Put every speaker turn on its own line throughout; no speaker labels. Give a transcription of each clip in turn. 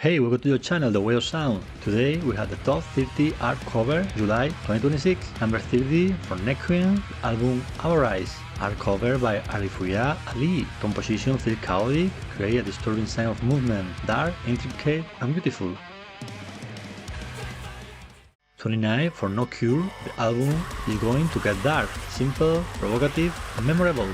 Hey, welcome to your channel, The Way of Sound. Today we have the top 50 art cover, July 2026. Number 30 for Necroarts, album Avarice. Art cover by Arifuya Ali. Composition feel chaotic, create a disturbing sign of movement, dark, intricate, and beautiful. 29 for No Cure. The album is going to get dark, simple, provocative, and memorable.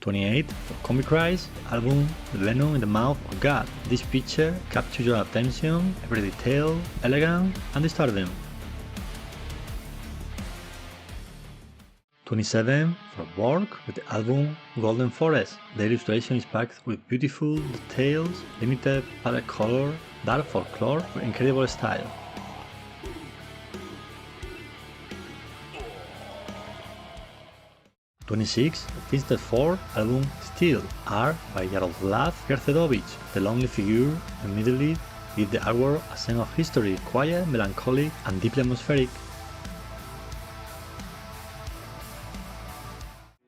28 for Comic Rise, album The Venom in the Mouth of God. This picture captures your attention, every detail, elegant and disturbing. 27 for Borg with the album Golden Forest. The illustration is packed with beautiful details, limited palette color, dark folklore with incredible style. 26 Finsted 4 album Steel, art by Jaroslav Gercedovich. The lonely figure immediately gives the artwork a sense of history, quiet, melancholic, and deeply atmospheric.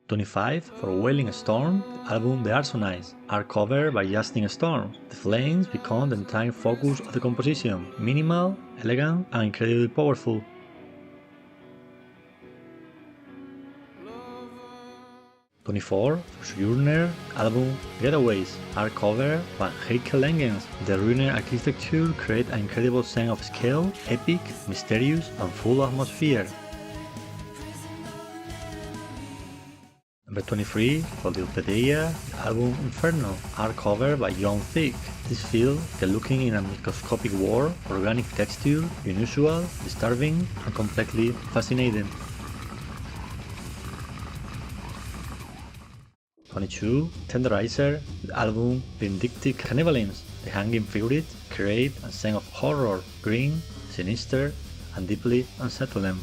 25 for Wailing Storm, the album The Arsonites, art cover by Justin Storm. The flames become the entire focus of the composition, minimal, elegant, and incredibly powerful. 24 for Sojourner, album Getaways, art cover by Heike Langens. The ruined architecture creates an incredible sense of scale, epic, mysterious, and full of atmosphere. Number 23 for Dilpedia, album Inferno, art cover by John Thick. This feels like looking in a microscopic world, organic texture, unusual, disturbing, and completely fascinating. 22 Tenderizer, the album Vindictive Cannibalism. The hanging figures create a sense of horror, grim, sinister, and deeply unsettling.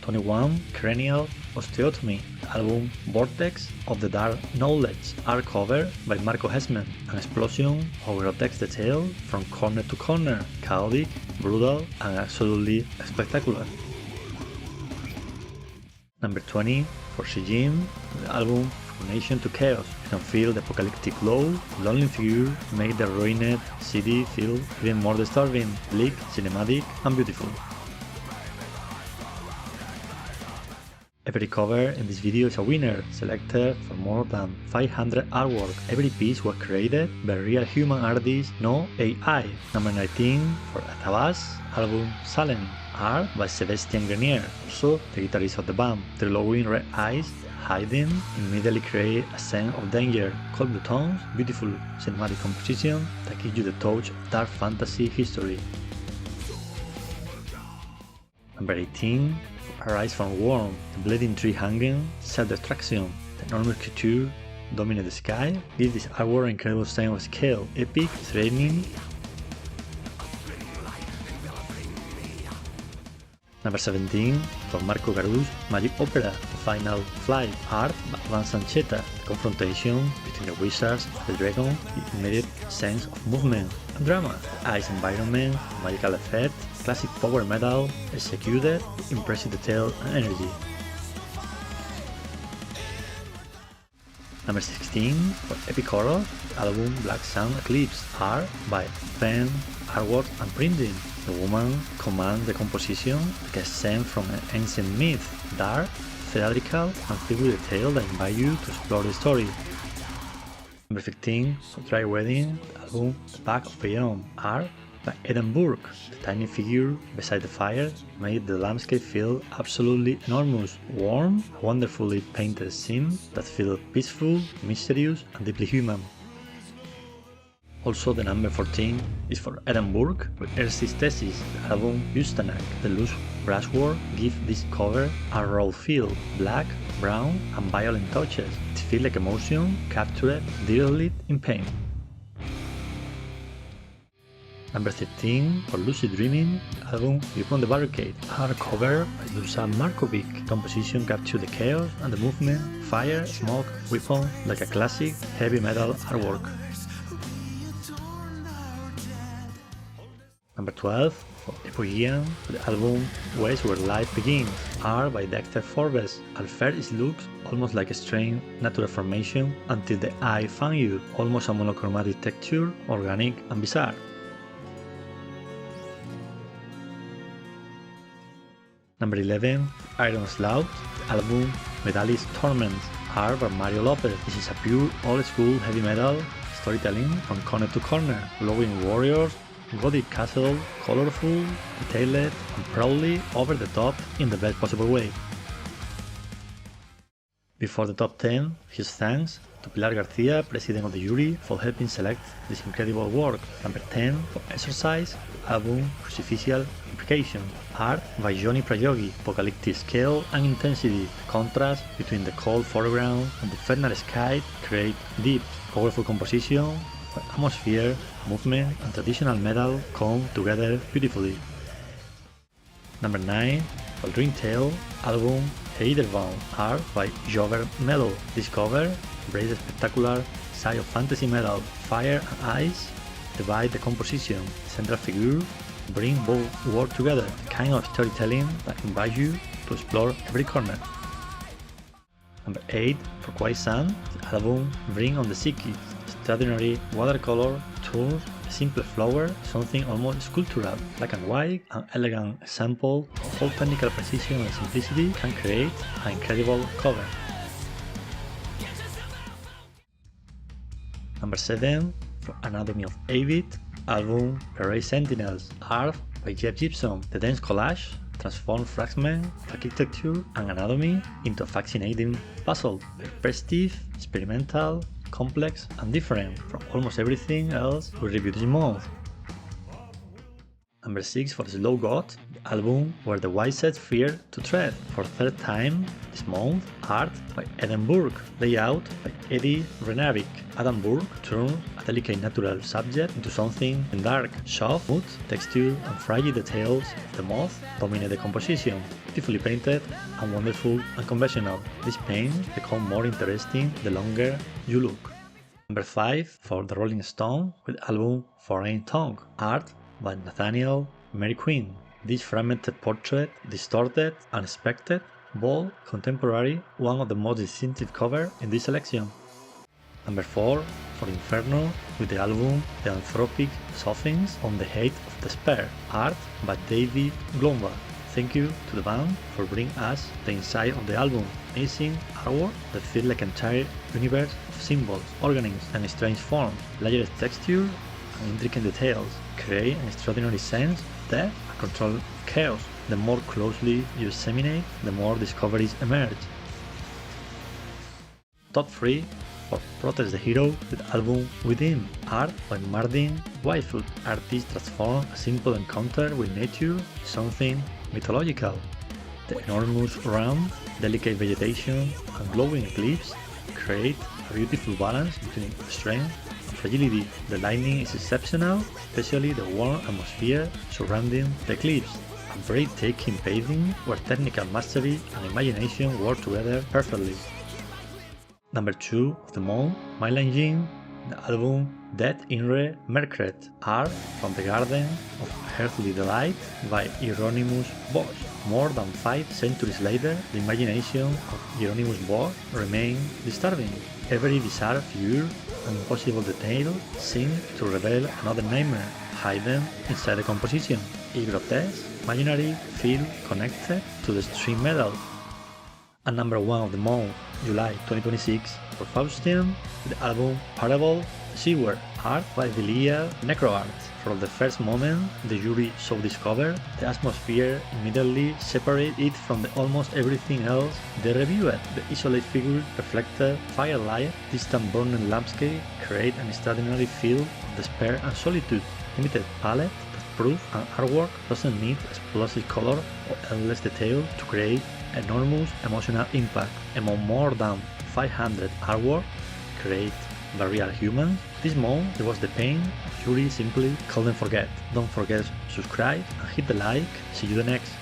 21 Cranial Osteotomy, the album Vortex of the Dark Knowledge, art cover by Marco Hessman. An explosion of grotesque detail from corner to corner, chaotic, brutal, and absolutely spectacular. Number 20 for Shijin, the album From Nation to Chaos. You can feel the apocalyptic glow. Lonely figure make the ruined city feel even more disturbing, bleak, cinematic, and beautiful. Every cover in this video is a winner, selected from more than 500 artwork. Every piece was created by real human artists, no AI. Number 19 for Atabas, album Salem, art by Sebastian Grenier, also the guitarist of the band. The glowing red eyes, hiding, immediately create a sense of danger. Cold blue tones, beautiful cinematic composition that gives you the touch of dark fantasy history. Number 18 Arise from Worm, the bleeding tree hanging, self-destruction. The enormous creature dominates the sky, gives this artwork an incredible sense of scale, epic, threatening. Number 17 for Marco Garus Magic Opera, The Final Flight, art by Van Sancheta. The confrontation between the wizards and the dragon, the immediate sense of movement and drama. The ice environment, magical effect, classic power metal, executed, impressive detail and energy. Number 16 for Epic Horror, album Black Sun Eclipse, art by pen, artwork and printing. The woman commands the composition like a scene from an ancient myth, dark, theatrical, and filled with detail that invite you to explore the story. Number 15 for Dry Wedding, the album The Pack of Beyond, art by Edinburgh. The tiny figure beside the fire made the landscape feel absolutely enormous, warm, a wonderfully painted scene that feels peaceful, mysterious, and deeply human. Also, the number 14 is for Edinburgh with Ersis Thesis, the album Ustanak. The loose brushwork gives this cover a raw feel, black, brown, and violent touches. It feels like emotion captured directly in pain. Number 13 for Lucid Dreaming, the album Beyond the Barricade, art cover by Dusan Markovic. Composition captures the chaos and the movement, fire, smoke, weapon, like a classic heavy metal artwork. Number 12 for FAUSTIan, the album Ways Where Life Begins, art by Dexter Forbes. At first it looks almost like a strange natural formation until the eye found you, almost a monochromatic texture, organic and bizarre. Number 11, Iron Slough, the album Medalist Torments, art by Mario Lopez. This is a pure old-school heavy metal storytelling from corner to corner, glowing warriors, gothic castle, colorful, detailed, and proudly over the top in the best possible way. Before the top 10, his thanks to Pilar Garcia, president of the jury, for helping select this incredible work. Number 10, for Exorcise, album Crucificial Imprecation, art by Johnny Prayogi, apocalyptic scale and intensity. The contrast between the cold foreground and the infernal sky create deep, powerful composition where atmosphere, movement and traditional metal come together beautifully. Number 9, for Dream Tale, album Heiderbaum, art by Jover Mello. This cover embraces the spectacular side of fantasy metal. Fire and ice divide the composition. The central figure bring both worlds together, the kind of storytelling that invites you to explore every corner. Number 8, for Quiescent, the album Bring on the Psyche. Extraordinary watercolor turns a simple flower something almost sculptural. Black and white, an elegant example of how technical precision and simplicity can create an incredible cover. Number 7, for Anatomy of Avid, album Prairie Sentinels, art by Jeff Gibson. The dense collage transforms fragments of architecture and anatomy into a fascinating puzzle, perspective, experimental, complex and different from almost everything else we reviewed this month. Number 6, for Slow God, the album Where the Wisest Fear to Tread. For the third time this month, art by Edinburgh, layout by Eddie Renavik. Edinburgh turns a delicate natural subject into something dark, soft, smooth texture and fragile details of the moth dominate the composition. Beautifully painted and wonderful and conventional. These paints become more interesting the longer you look. Number 5, for the Rolling Stone, with the album Foreign Tongue, art by Nathaniel Mary Quinn. This fragmented portrait, distorted, unexpected, bold, contemporary, one of the most distinctive covers in this selection. Number 4, for Inferno, with the album The Anthropic Softens on the Hate of Despair, art by David Glomba. Thank you to the band for bringing us the inside of the album. Amazing artwork that feels like an entire universe of symbols, organisms and strange forms, layered texture and intricate details create an extraordinary sense of depth and control of chaos. The more closely you examine, the more discoveries emerge. Top 3, for Protest the Hero, with the album Within, art by Martin Whitefoot. Artists transform a simple encounter with nature into something mythological. The enormous round, delicate vegetation and glowing eclipse create a beautiful balance between strength and fragility. The lighting is exceptional, especially the warm atmosphere surrounding the eclipse. A breathtaking painting where technical mastery and imagination work together perfectly. Number 2 of the month, Mylan Jin, the album Dead Inre Merkret, art from the Garden of Earthly Delight by Hieronymus Bosch. More than 5 centuries later, the imagination of Hieronymus Bosch remains disturbing. Every bizarre figure and impossible detail seem to reveal another nightmare hidden inside the composition. Each grotesque, imaginary feel connected to the extreme metal. And number 1 of the month, July 2026, for FAUSTIAN, the album Parable Seaward, art by Belial Necroarts. From the first moment the jury saw this cover, the atmosphere immediately separated it from almost everything else they reviewed. The isolated figure reflected firelight, distant burning landscape create an extraordinary feel of despair and solitude. Limited palette that proves an artwork doesn't need explosive color or endless detail to create enormous emotional impact. Among more than 500 artwork created by real humans, this month it was the pain of jury simply couldn't forget. Don't forget to subscribe and hit the like. See you the next.